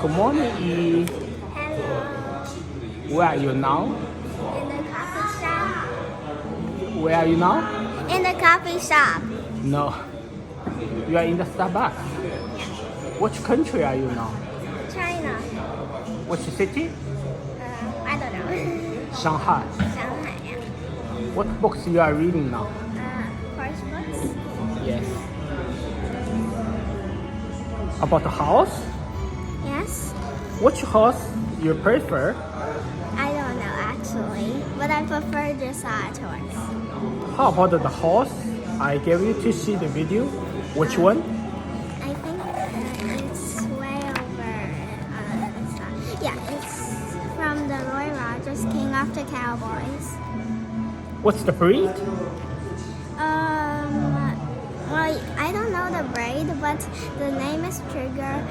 Good morning, E. Hello. Where are you now? In the coffee shop. Where are you now? In the coffee shop. No. You are in the Starbucks. Which country are you now? China. Which city? I don't know. Shanghai. Shanghai. Yeah. What books you are reading now? Course books. Yes. About the house? Yes. Which house you prefer? I don't know actually, but I prefer dressage horse. How about the house I gave you to see the video? Which one? I think it's way over on the other side. Yeah, it's from the Roy Rogers King of the Cowboys. What's the breed? Well, I don't know the breed, but the name is Trigger,